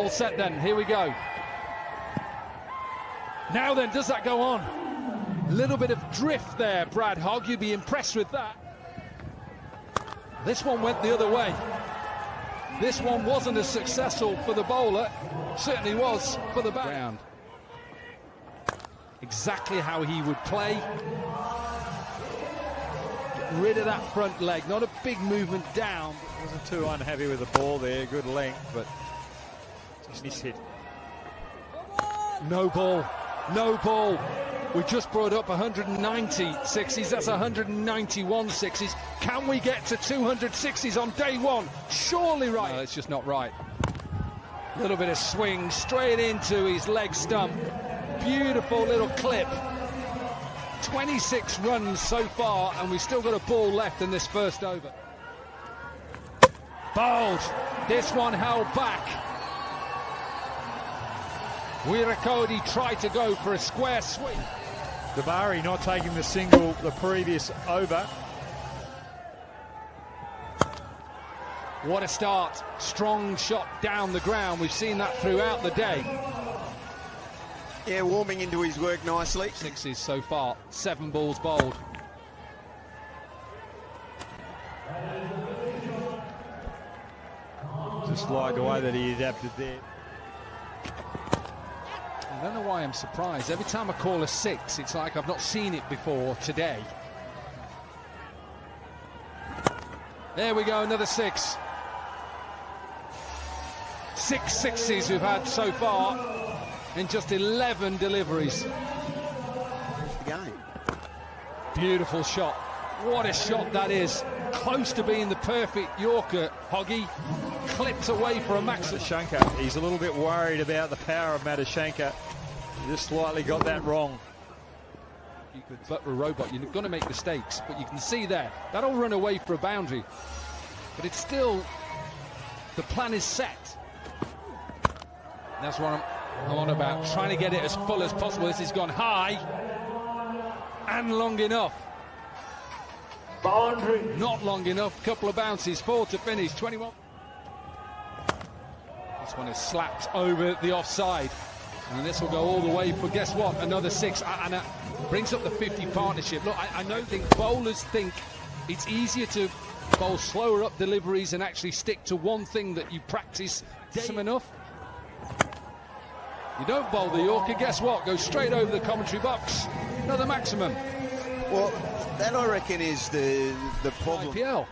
All set then, here we go. Now then, does that go on? A little bit of drift there, Brad Hogg, you'd be impressed with that. This one went the other way. This one wasn't as successful for the bowler, certainly was for the background. Exactly how he would play. Get rid of that front leg, not a big movement down. Wasn't too unhappy with the ball there, good length, but just miss hit. No ball, no ball. We just brought up 190 sixes, that's 191 sixes. Can we get to 200 sixes on day one? Surely right. No, it's just not right. A little bit of swing straight into his leg stump. Beautiful little clip. 26 runs so far, and we've still got a ball left in this first over. Bowled. This one held back. Wirakodi tried to go for a square swing. Dabari not taking the single the previous over. What a start. Strong shot down the ground. We've seen that throughout the day. Yeah, warming into his work nicely. Sixes so far, 7 balls bowled. Just like the way that he adapted there. I don't know why I'm surprised. Every time I call a 6, it's like I've not seen it before today. There we go, another 6. 6 sixes we've had so far in just 11 deliveries. The game. Beautiful shot. What a shot that is. Close to being the perfect Yorker, Hoggy. Clipped away for a maximum. Madhushanka, he's a little bit worried about the power of Madhushanka. He just slightly got that wrong. You could, but a robot, you're going to make mistakes, but you can see there, that'll run away for a boundary. But it's still, the plan is set. That's what I'm on about, trying to get it as full as possible. This has gone high and long enough. Boundary. Not long enough, couple of bounces, 4 to finish, 21. This one is slapped over the offside. And this will go all the way for, guess what, another 6. And it brings up the 50 partnership. Look, I think bowlers think it's easier to bowl slower up deliveries and actually stick to one thing that you practice enough. You don't bowl the Yorker, guess what? Go straight over the commentary box. Another maximum. Well, that I reckon is the problem. IPL.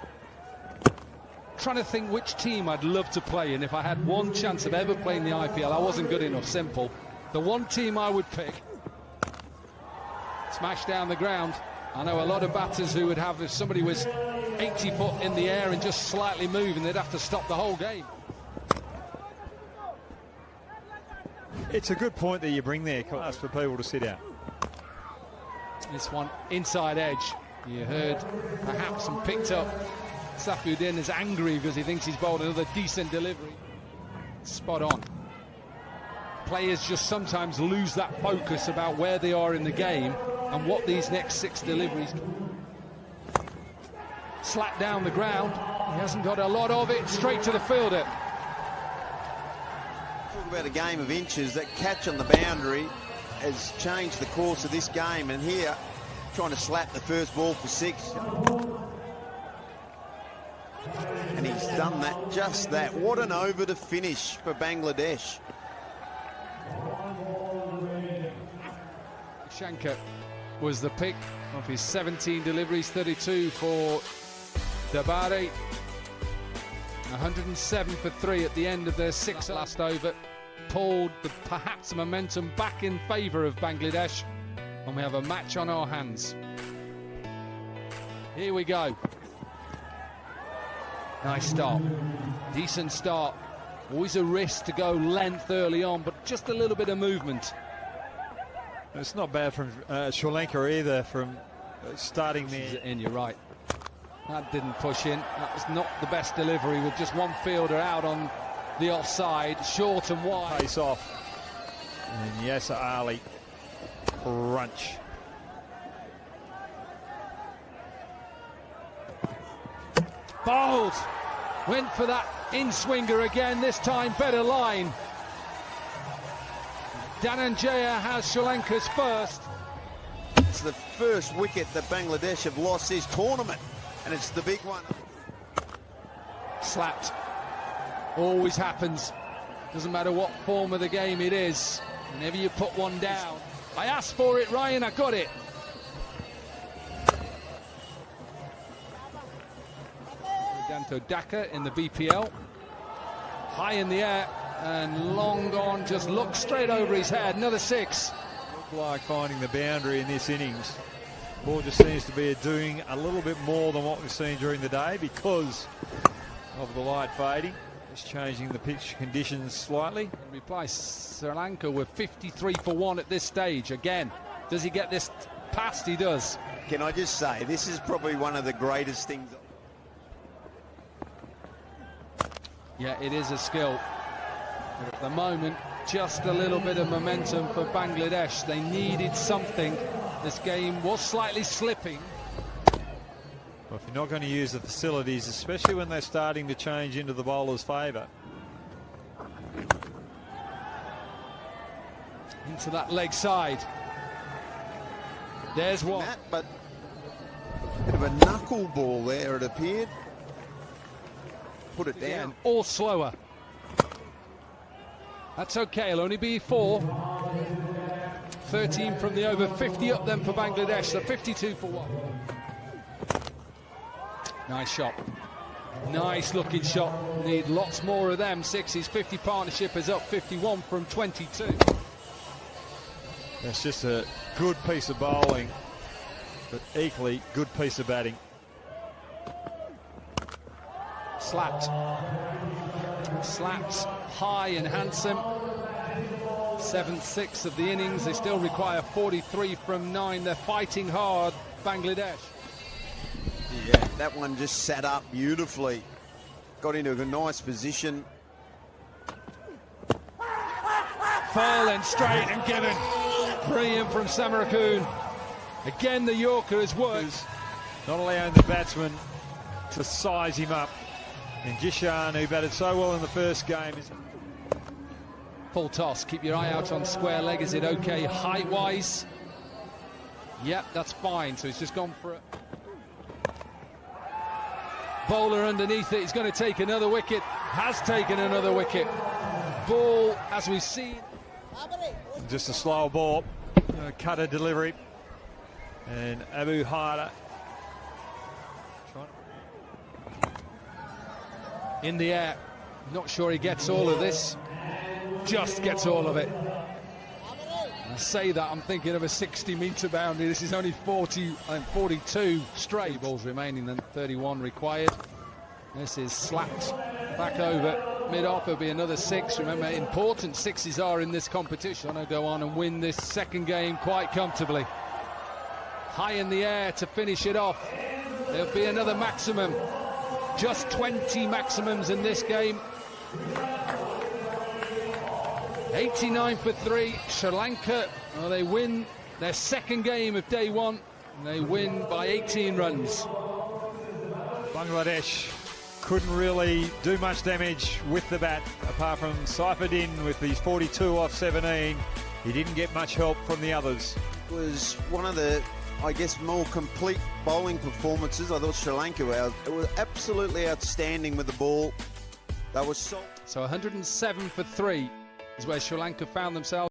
Trying to think which team I'd love to play in if I had one chance of ever playing the IPL. I wasn't good enough, simple. The one team I would pick. Smash down the ground. I know a lot of batters who would have, if somebody was 80 foot in the air and just slightly moving, they'd have to stop the whole game. It's a good point that you bring there, class, for people to sit out. This one inside edge. You heard perhaps and picked up Saifuddin is angry because he thinks he's bowled another decent delivery. Spot on. Players just sometimes lose that focus about where they are in the game and what these next 6 deliveries. Slap down the ground. He hasn't got a lot of it. Straight to the fielder. Talk about a game of inches. That catch on the boundary has changed the course of this game. And here, trying to slap the first ball for 6. And he's done that, just that. What an over to finish for Bangladesh. Shankar was the pick of his 17 deliveries, 32 for Dabari. 107 for 3 at the end of their 6th last over. Pulled perhaps momentum back in favour of Bangladesh. And we have a match on our hands. Here we go. Nice start. Decent start. Always a risk to go length early on, but just a little bit of movement. It's not bad from Sri Lanka either, from starting there. In, you're right. That didn't push in. That was not the best delivery, with just one fielder out on the offside, short and wide. Pace off. And Yasser Ali, crunch. Bowled. Went for that in-swinger again, this time better line. Dhananjaya has Sri Lanka's first. It's the first wicket that Bangladesh have lost this tournament, and it's the big one. Slapped. Always happens. Doesn't matter what form of the game it is. Whenever you put one down. I asked for it, Ryan, I got it. Danto Dhaka in the BPL. High in the air and long gone, just looked straight over his head. Another six. Looked like finding the boundary in this innings. Ball just seems to be doing a little bit more than what we've seen during the day because of the light fading. Just changing the pitch conditions slightly. Reply Sri Lanka with 53 for 1 at this stage. Again, does he get this past? He does. Can I just say, this is probably one of the greatest things. Yeah, it is a skill. But at the moment, just a little bit of momentum for Bangladesh. They needed something. This game was slightly slipping. Well, if you're not going to use the facilities, especially when they're starting to change into the bowler's favour. Into that leg side. There's one. Matt, but a bit of a knuckle ball there, it appeared. Put it down. All slower. That's okay, it'll only be 4. 13 from the over, 50 up then for Bangladesh, so 52 for 1. Nice shot. Nice looking shot. Need lots more of them. 6's 50 partnership is up 51 from 22. That's just a good piece of bowling, but equally good piece of batting. Slapped. Slapped high and handsome. 7th 6 of the innings. They still require 43 from 9. They're fighting hard, Bangladesh. Yeah, that one just sat up beautifully. Got into a nice position. Full and straight and given. Brilliant from Samarakun. Again, the Yorker has worked. Not allowing the batsman to size him up. And Jishan, who batted so well in the first game, is full toss. Keep your eye out on square leg. Is it okay height-wise? Yep, that's fine. So he's just gone for it. Bowler underneath it. He's going to take another wicket. Has taken another wicket. Ball, as we've seen. just a slow ball, cutter delivery. And Abu Hara in the air. Not sure he gets all of this. Just gets all of it. I say that, I'm thinking of a 60-metre boundary. This is only 42 straight balls remaining, then 31 required. This is slapped back over mid-off. It'll be another 6. Remember, important 6s are in this competition. They'll go on and win this second game quite comfortably. High in the air to finish it off. There'll be another maximum. Just 20 maximums in this game. 89 for 3. Sri Lanka, well, they win their second game of day one. And they win by 18 runs. Bangladesh couldn't really do much damage with the bat, apart from Saifuddin with his 42 off 17. He didn't get much help from the others. It was one of the, I guess, more complete bowling performances. I thought Sri Lanka was absolutely outstanding with the ball. That was so 107 for 3 is where Sri Lanka found themselves.